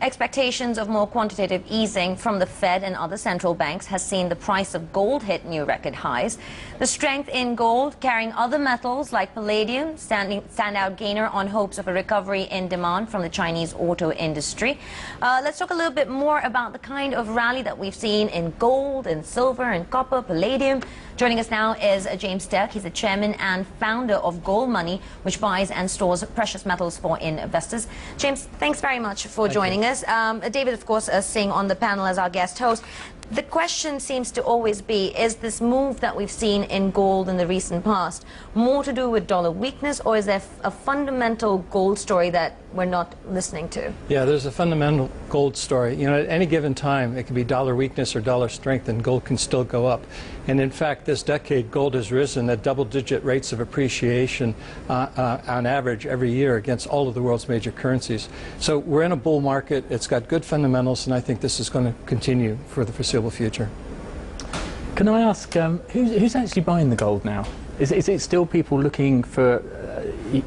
Expectations of more quantitative easing from the Fed and other central banks has seen the price of gold hit new record highs. The strength in gold carrying other metals like palladium standout gainer on hopes of a recovery in demand from the Chinese auto industry. Let's talk a little bit more about the kind of rally that we've seen in gold and silver and copper, palladium. Joining us now is James Turk. He's the chairman and founder of Gold Money, which buys and stores precious metals for investors. James, thanks very much for joining us. David, of course, sitting on the panel as our guest host. The question seems to always be, is this move that we've seen in gold in the recent past more to do with dollar weakness, or is there a fundamental gold story that we're not listening to? Yeah, there's a fundamental gold story. You know, at any given time, it can be dollar weakness or dollar strength, and gold can still go up. And in fact, this decade, gold has risen at double-digit rates of appreciation on average every year against all of the world's major currencies. So we're in a bull market. It's got good fundamentals, and I think this is going to continue for the foreseeable future. Can I ask, who's actually buying the gold now? Is it still people looking for,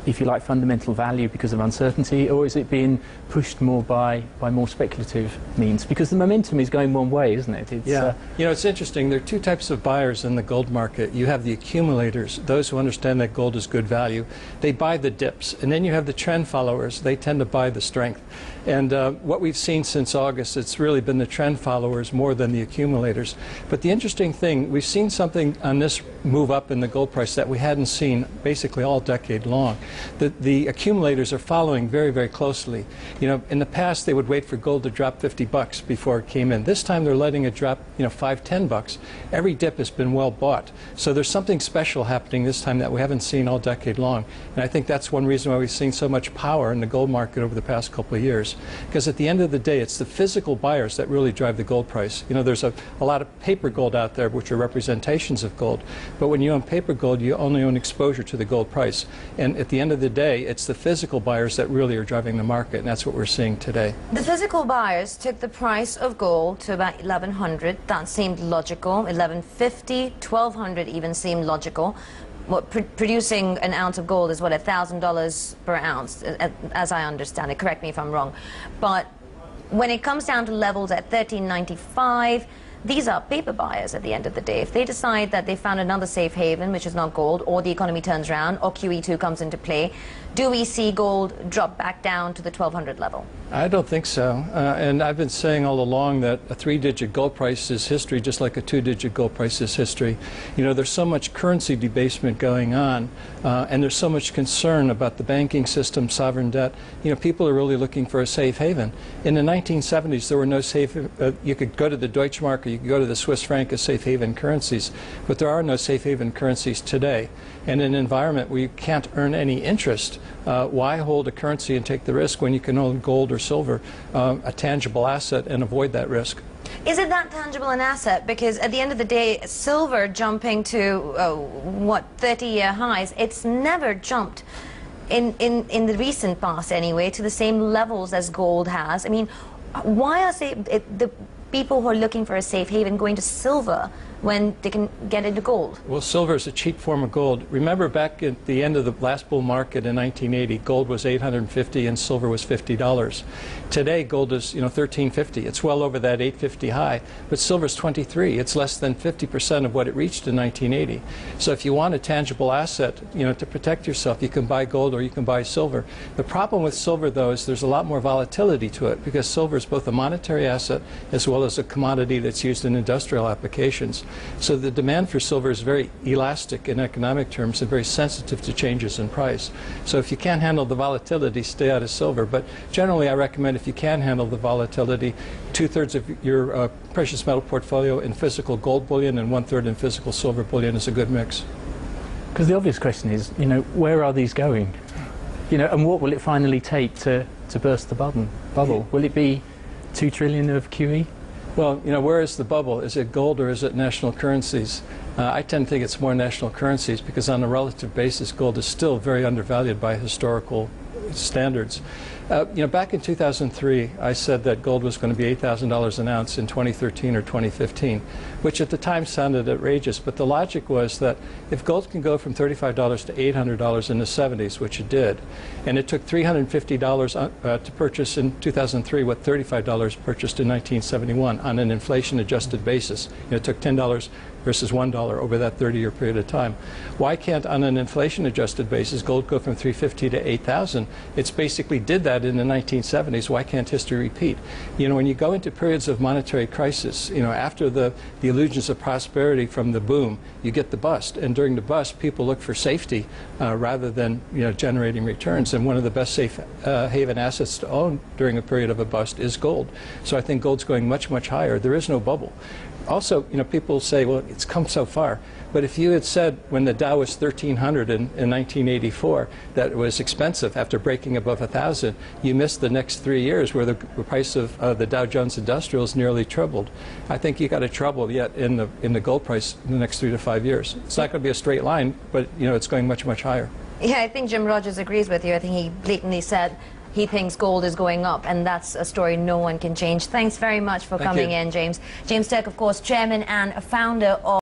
if you like, fundamental value because of uncertainty, or is it being pushed more by more speculative means? Because the momentum is going one way, isn't it? Yeah. You know, it's interesting. There are two types of buyers in the gold market. You have the accumulators, those who understand that gold is good value. They buy the dips. And then you have the trend followers. They tend to buy the strength. And what we've seen since August, it's really been the trend followers more than the accumulators. But the interesting thing, we've seen something on this move up in the gold price that we hadn't seen basically all decade long. The accumulators are following very, very closely. You know, in the past they would wait for gold to drop 50 bucks before it came in. This time they're letting it drop, you know, 5, 10 bucks. Every dip has been well bought. So there's something special happening this time that we haven't seen all decade long. And I think that's one reason why we've seen so much power in the gold market over the past couple of years. Because at the end of the day, it's the physical buyers that really drive the gold price. You know, there's a lot of paper gold out there which are representations of gold. But when you own paper gold, you only own exposure to the gold price. And at the end of the day, it's the physical buyers that really are driving the market, and that's what we're seeing today. The physical buyers took the price of gold to about 1,100. That seemed logical. 1,150, 1,200 even seemed logical. What, producing an ounce of gold is, what, $1,000 per ounce, as I understand it. Correct me if I'm wrong. But when it comes down to levels at $1,395, these are paper buyers at the end of the day. If they decide that they found another safe haven, which is not gold, or the economy turns around, or QE2 comes into play, do we see gold drop back down to the 1,200 level? I don't think so. And I've been saying all along that a 3-digit gold price is history, just like a 2-digit gold price is history. You know, there's so much currency debasement going on, and there's so much concern about the banking system, sovereign debt. You know, people are really looking for a safe haven. In the 1970s, there were no safe, you could go to the Deutschmark or you could go to the Swiss franc as safe haven currencies, but there are no safe haven currencies today. And in an environment where you can't earn any interest, why hold a currency and take the risk when you can own gold or silver, a tangible asset, and avoid that risk? Is it that tangible an asset? Because at the end of the day, silver jumping to, what, 30-year highs, it's never jumped in the recent past anyway to the same levels as gold has. I mean, why are the people who are looking for a safe haven going to silver when they can get into gold? Well, silver is a cheap form of gold. Remember back at the end of the last bull market in 1980, gold was $850 and silver was $50. Today, gold is, you know, $1350. It's well over that $850 high, but silver's $23. It's less than 50% of what it reached in 1980. So if you want a tangible asset, you know, to protect yourself, you can buy gold or you can buy silver. The problem with silver, though, is there's a lot more volatility to it, because silver is both a monetary asset as well as a commodity that's used in industrial applications. So the demand for silver is very elastic in economic terms and very sensitive to changes in price. So if you can't handle the volatility, stay out of silver. But generally, I recommend, if you can handle the volatility, 2/3 of your precious metal portfolio in physical gold bullion and 1/3 in physical silver bullion is a good mix. Because the obvious question is, you know, where are these going? You know, and what will it finally take to burst the bubble? Will it be 2 trillion of QE? Well, you know, where is the bubble? Is it gold or is it national currencies? I tend to think it's more national currencies, because on a relative basis, gold is still very undervalued by historical standards. Back in 2003, I said that gold was going to be $8,000 an ounce in 2013 or 2015, which at the time sounded outrageous. But the logic was that if gold can go from $35 to $800 in the 70s, which it did, and it took $350 to purchase in 2003 what $35 purchased in 1971 on an inflation-adjusted basis, it took $10 versus $1 over that 30-year period of time. Why can't, on an inflation-adjusted basis, gold go from $350 to $8,000? It's basically did that in the 1970s. Why can't history repeat? When you go into periods of monetary crisis, after the illusions of prosperity from the boom, you get the bust. And during the bust, people look for safety rather than generating returns. And one of the best safe haven assets to own during a period of a bust is gold. So I think gold's going much, much higher. There is no bubble. Also, people say, well, it's come so far. But if you had said when the Dow was 1,300 in 1984 that it was expensive after breaking above 1,000, you missed the next 3 years where the price of the Dow Jones Industrials nearly tripled. I think you got a trouble yet in the gold price in the next 3 to 5 years. It's not going to be a straight line, but it's going much, much higher. Yeah, I think Jim Rogers agrees with you. I think he blatantly said he thinks gold is going up, and that's a story no one can change. Thanks very much for coming in, James. James Turk, of course, chairman and founder of